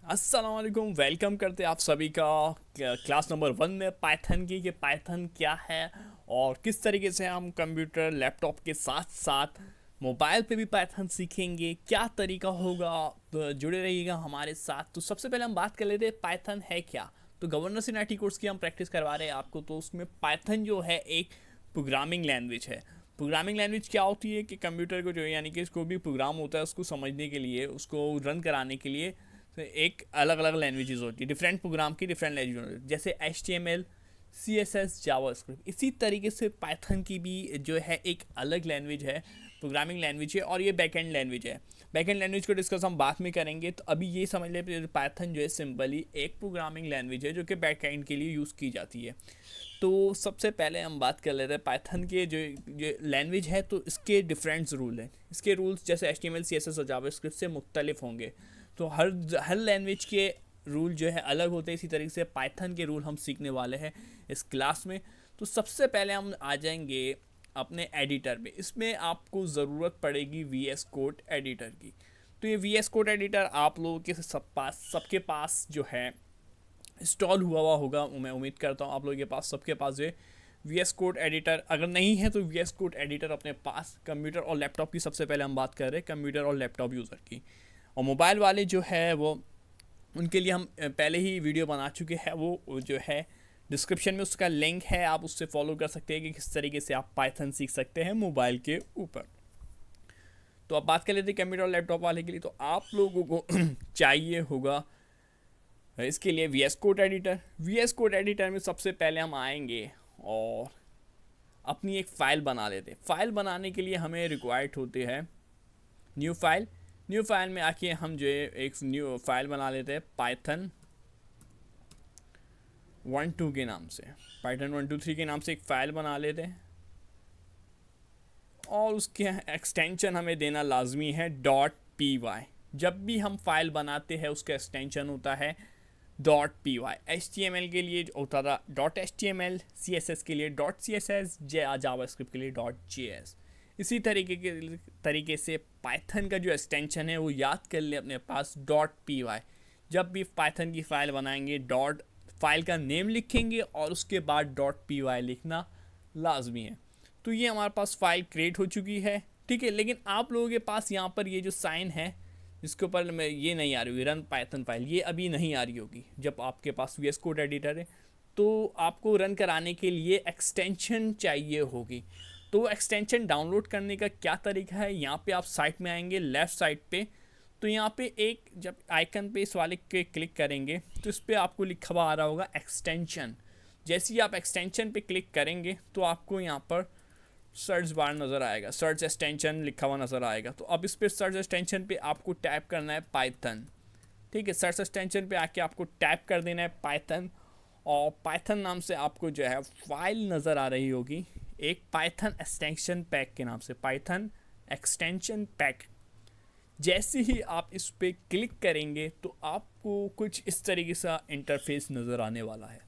अस्सलाम वालेकुम। वेलकम करते हैं आप सभी का क्लास नंबर 1 में पाइथन की, कि पाइथन क्या है और किस तरीके से हम कंप्यूटर लैपटॉप के साथ साथ मोबाइल पे भी पाइथन सीखेंगे, क्या तरीका होगा। तो जुड़े रहिएगा हमारे साथ। तो सबसे पहले हम बात कर लेते हैं पाइथन है क्या। तो गवर्नेंस इन आईटी कोर्स की हम प्रैक्टिस करवा रहे हैं आपको। तो उसमें पाइथन जो है एक प्रोग्रामिंग लैंग्वेज है। प्रोग्रामिंग लैंग्वेज क्या होती है कि कंप्यूटर को जो यानी कि इसको भी प्रोग्राम होता है उसको समझने के लिए, उसको रन कराने के लिए तो एक अलग अलग लैंग्वेजेस होती है। डिफरेंट प्रोग्राम की डिफरेंट लैंग्वेज होती है, जैसे HTML, CSS, जावास्क्रिप्ट। इसी तरीके से पाइथन की भी जो है एक अलग लैंग्वेज है, प्रोग्रामिंग लैंग्वेज है, और ये बैकएंड लैंग्वेज है। बैकएंड लैंग्वेज को डिस्कस हम बाद में करेंगे। तो अभी ये समझ ले पाइथन जो है सिंपली एक प्रोग्रामिंग लैंग्वेज है जो कि बैकएंड के लिए यूज़ की जाती है। तो सबसे पहले हम बात कर लेते हैं पाइथन के जो लैंग्वेज है। तो इसके डिफरेंट रूल हैं। इसके रूल्स जैसे HTML, CSS और जावास्क्रिप्ट से मुख्तलिफ होंगे। तो हर हर लैंग्वेज के रूल जो है अलग होते हैं। इसी तरीके से पाइथन के रूल हम सीखने वाले हैं इस क्लास में। तो सबसे पहले हम आ जाएंगे अपने एडिटर में। इसमें आपको ज़रूरत पड़ेगी VS कोड एडिटर की। तो ये VS कोड एडिटर आप लोगों के सबके पास जो है इंस्टॉल हुआ होगा। मैं उम्मीद करता हूँ आप लोगों के पास, सबके पास जो है VS कोड एडिटर। अगर नहीं है तो VS कोड एडिटर अपने पास। कंप्यूटर और लैपटॉप की सबसे पहले हम बात कर रहे हैं, कंप्यूटर और लैपटॉप यूज़र की। और मोबाइल वाले जो है वो उनके लिए हम पहले ही वीडियो बना चुके हैं। वो जो है डिस्क्रिप्शन में उसका लिंक है, आप उससे फॉलो कर सकते हैं कि किस तरीके से आप पाइथन सीख सकते हैं मोबाइल के ऊपर। तो अब बात कर लेते हैं कंप्यूटर और लैपटॉप वाले के लिए। तो आप लोगों को चाहिए होगा इसके लिए VS code editor. VS code editor में सबसे पहले हम आएंगे और अपनी एक फ़ाइल बना लेते हैं। फ़ाइल बनाने के लिए हमें रिक्वायर्ड होते हैं न्यू फाइल। न्यू फाइल में आके हम जो है एक न्यू फाइल बना लेते हैं पाइथन 1.2 के नाम से। पाइथन 1.2.3 के नाम से एक फ़ाइल बना लेते हैं और उसके एक्सटेंशन हमें देना लाजमी है .py। जब भी हम फाइल बनाते हैं उसका एक्सटेंशन होता है .py। HTML के लिए होता था .html, CSS के लिए .css, जावास्क्रिप्ट के लिए .js। इसी तरीके से पाइथन का जो एक्सटेंशन है वो याद कर ले अपने पास .py। जब भी पाइथन की फ़ाइल बनाएंगे फाइल का नेम लिखेंगे और उसके बाद .py लिखना लाजमी है। तो ये हमारे पास फ़ाइल क्रिएट हो चुकी है, ठीक है। लेकिन आप लोगों के पास यहाँ पर ये जो साइन है जिसके ऊपर मैं ये नहीं आ रही होगी रन पाइथन फाइल, ये अभी नहीं आ रही होगी। जब आपके पास VS कोड एडिटर है तो आपको रन कराने के लिए एक्सटेंशन चाहिए होगी। तो एक्सटेंशन डाउनलोड करने का क्या तरीका है, यहाँ पे आप साइट में आएंगे लेफ़्ट साइड पे। तो यहाँ पे एक जब आइकन पे इस वाले के क्लिक करेंगे तो इस पर आपको लिखा हुआ आ रहा होगा एक्सटेंशन। जैसे ही आप एक्सटेंशन पे क्लिक करेंगे तो आपको यहाँ पर सर्च बार नज़र आएगा, सर्च एक्सटेंशन लिखा हुआ नज़र आएगा। तो अब इस पर सर्च एक्सटेंशन पे आपको टाइप करना है पाइथन, ठीक है। सर्च एक्सटेंशन पे आके आपको टाइप कर देना है पाइथन, और पाइथन नाम से आपको जो है फाइल नज़र आ रही होगी एक पाइथन एक्सटेंशन पैक के नाम से, पाइथन एक्सटेंशन पैक। जैसे ही आप इस पर क्लिक करेंगे तो आपको कुछ इस तरीके से इंटरफेस नज़र आने वाला है।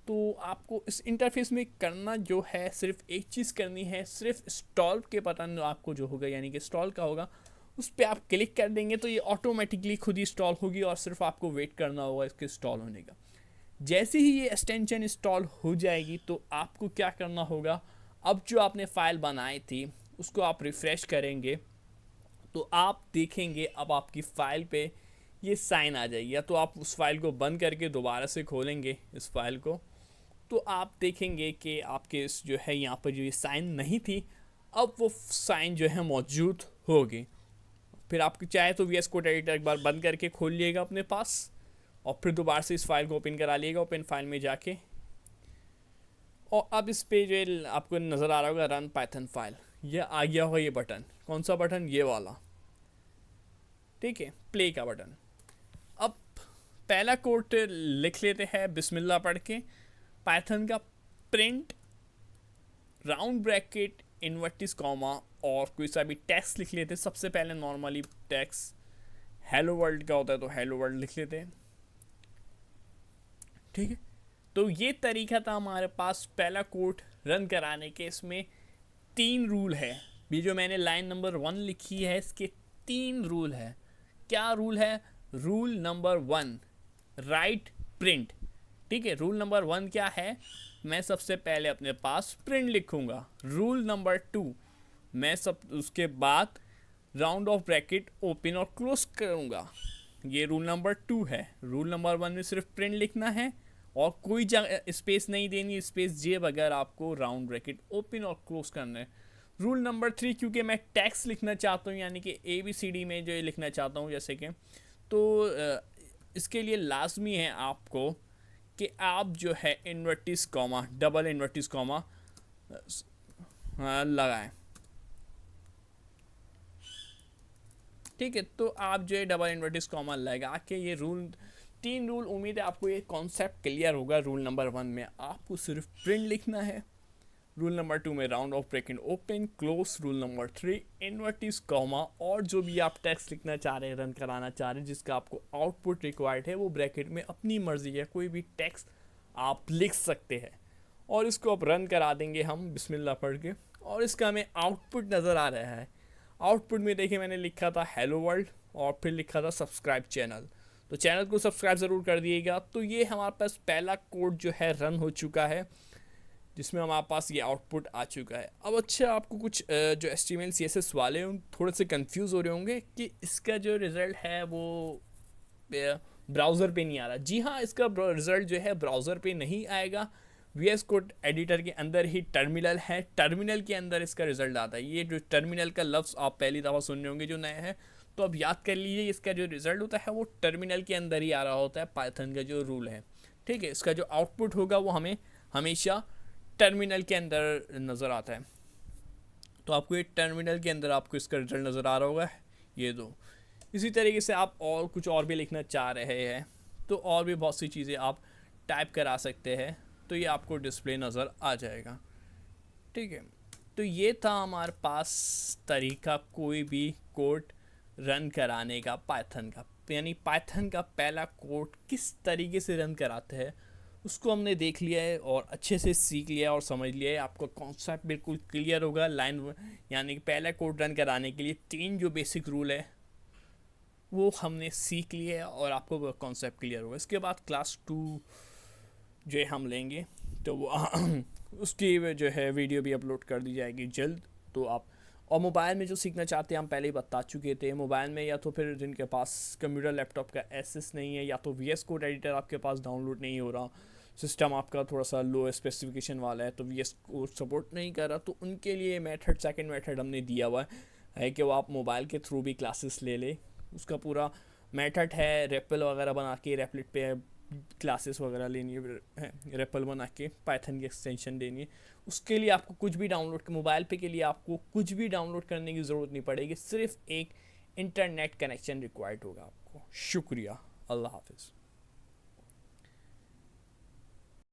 तो आपको इस इंटरफेस में करना जो है सिर्फ एक चीज़ करनी है, सिर्फ इंस्टॉल के बटन आपको जो होगा यानी कि इंस्टॉल का होगा उस पर आप क्लिक कर देंगे तो ये ऑटोमेटिकली खुद ही इंस्टॉल होगी और सिर्फ आपको वेट करना होगा इसके इंस्टॉल होने का। जैसे ही ये एक्सटेंशन इंस्टॉल हो जाएगी तो आपको क्या करना होगा, अब जो आपने फ़ाइल बनाई थी उसको आप रिफ़्रेश करेंगे तो आप देखेंगे अब आपकी फ़ाइल पे ये साइन आ जाएगी। या तो आप उस फाइल को बंद करके दोबारा से खोलेंगे इस फाइल को तो आप देखेंगे कि आपके इस जो है यहाँ पर जो ये साइन नहीं थी अब वो साइन जो है मौजूद होगी। फिर आप चाहे तो VS कोड एडिटर एक बार बंद करके खोल लिएगा अपने पास और फिर दोबारा से इस फाइल को ओपन करा लिएगा ओपन फाइल में जाके। और अब इस पे जो आपको नज़र आ रहा होगा रन पाइथन फाइल, ये आ गया होगा ये बटन। कौन सा बटन, ये वाला, ठीक है, प्ले का बटन। अब पहला कोड लिख लेते हैं बिस्मिल्लाह पढ़ के। पाइथन का print round bracket Invertis comma और कोई सा भी टेक्स्ट लिख लेते हैं। सबसे पहले नॉर्मली टेक्स्ट हेलो वर्ल्ड का होता है तो हेलो वर्ल्ड लिख लेते हैं, ठीक है। तो ये तरीका था हमारे पास पहला कोड रन कराने के। इसमें 3 रूल है। ये जो मैंने लाइन नंबर 1 लिखी है इसके 3 रूल है। क्या रूल है, रूल नंबर 1, राइट प्रिंट। ठीक है, रूल नंबर 1 क्या है, मैं सबसे पहले अपने पास प्रिंट लिखूंगा। रूल नंबर 2, मैं सब उसके बाद राउंड ऑफ ब्रैकेट ओपन और क्लोज करूंगा। ये रूल नंबर 2 है। रूल नंबर 1 में सिर्फ प्रिंट लिखना है और कोई जगह स्पेस नहीं देनी, स्पेस जे बगैर आपको राउंड ब्रैकेट ओपन और क्लोज करना है। रूल नंबर 3, क्योंकि मैं टेक्स्ट लिखना चाहता हूँ, यानी कि ABCD में जो लिखना चाहता हूँ जैसे कि, तो इसके लिए लाजमी है आपको कि आप जो है इन्वर्टिस कॉमा, डबल इन्वर्टिस कॉमा लगाएं। ठीक है, तो आप जो है डबल इन्वर्टिस कॉमा लगा के ये रूल, 3 रूल, उम्मीद है आपको ये कॉन्सेप्ट क्लियर होगा। रूल नंबर 1 में आपको सिर्फ प्रिंट लिखना है। रूल नंबर 2 में round of bracket open close. Rule number 3 इन्वर्टिस comma, और जो भी आप टेक्स्ट लिखना चाह रहे हैं, रन कराना चाह रहे हैं, जिसका आपको आउटपुट रिक्वायर्ड है, वो ब्रैकेट में अपनी मर्जी है कोई भी टेक्स्ट आप लिख सकते हैं और इसको आप रन करा देंगे हम बिस्मिल्लाह पढ़ के, और इसका हमें आउटपुट नज़र आ रहा है। आउटपुट में देखिए मैंने लिखा था हेलो वर्ल्ड और फिर लिखा था सब्सक्राइब चैनल, तो चैनल को सब्सक्राइब ज़रूर कर दिएगा। तो ये हमारे पास पहला कोड जो है रन हो चुका है, जिसमें हमारे पास ये आउटपुट आ चुका है। अब अच्छा, आपको कुछ जो HTML CSS वाले हैं थोड़े से कंफ्यूज हो रहे होंगे कि इसका जो रिज़ल्ट है वो ब्राउज़र पे नहीं आ रहा। जी हाँ, इसका रिज़ल्ट जो है ब्राउज़र पे नहीं आएगा। VS कोड एडिटर के अंदर ही टर्मिनल है, टर्मिनल के अंदर इसका रिज़ल्ट आता है। ये जो टर्मिनल का लफ्ज़ आप पहली दफ़ा सुन रहे होंगे जो नए हैं, तो अब याद कर लीजिए, इसका जो रिज़ल्ट होता है वो टर्मिनल के अंदर ही आ रहा होता है, पाइथन का जो रूल है। ठीक है, इसका जो आउटपुट होगा वो हमें हमेशा टर्मिनल के अंदर नज़र आता है। तो आपको ये टर्मिनल के अंदर आपको इसका रिजल्ट नज़र आ रहा होगा, ये दो। इसी तरीके से आप और कुछ और भी लिखना चाह रहे हैं तो और भी बहुत सी चीज़ें आप टाइप करा सकते हैं, तो ये आपको डिस्प्ले नज़र आ जाएगा। ठीक है, तो ये था हमारे पास तरीका कोई भी कोड रन कराने का पाइथन का, यानी पाइथन का पहला कोड किस तरीके से रन कराते हैं उसको हमने देख लिया है और अच्छे से सीख लिया और समझ लिया है। आपका कॉन्सेप्ट बिल्कुल क्लियर होगा। लाइन यानी कि पहला कोड रन कराने के लिए 3 जो बेसिक रूल है वो हमने सीख लिए है और आपको कॉन्सेप्ट क्लियर होगा। इसके बाद क्लास 2 जो है हम लेंगे, तो वो उसकी जो है वीडियो भी अपलोड कर दी जाएगी जल्द। तो आप, और मोबाइल में जो सीखना चाहते हैं हम पहले ही बता चुके थे, मोबाइल में या तो फिर जिनके पास कंप्यूटर लैपटॉप का एक्सेस नहीं है, या तो VS कोड एडिटर आपके पास डाउनलोड नहीं हो रहा, सिस्टम आपका थोड़ा सा लो स्पेसिफिकेशन वाला है, तो VS कोड सपोर्ट नहीं कर रहा, तो उनके लिए मेथड, सेकंड मेथड हमने दिया हुआ है कि वो आप मोबाइल के थ्रू भी क्लासेस ले ले। उसका पूरा मेथड है, रेपल वगैरह बना के रेपलेट पे क्लासेस वगैरह लेनी है, रेपल बना के पाइथन की एक्सटेंशन देनी है। उसके लिए आपको कुछ भी डाउनलोड, मोबाइल पे के लिए आपको कुछ भी डाउनलोड करने की ज़रूरत नहीं पड़ेगी, सिर्फ एक इंटरनेट कनेक्शन रिक्वायर्ड होगा आपको। शुक्रिया, अल्लाह हाफिज़।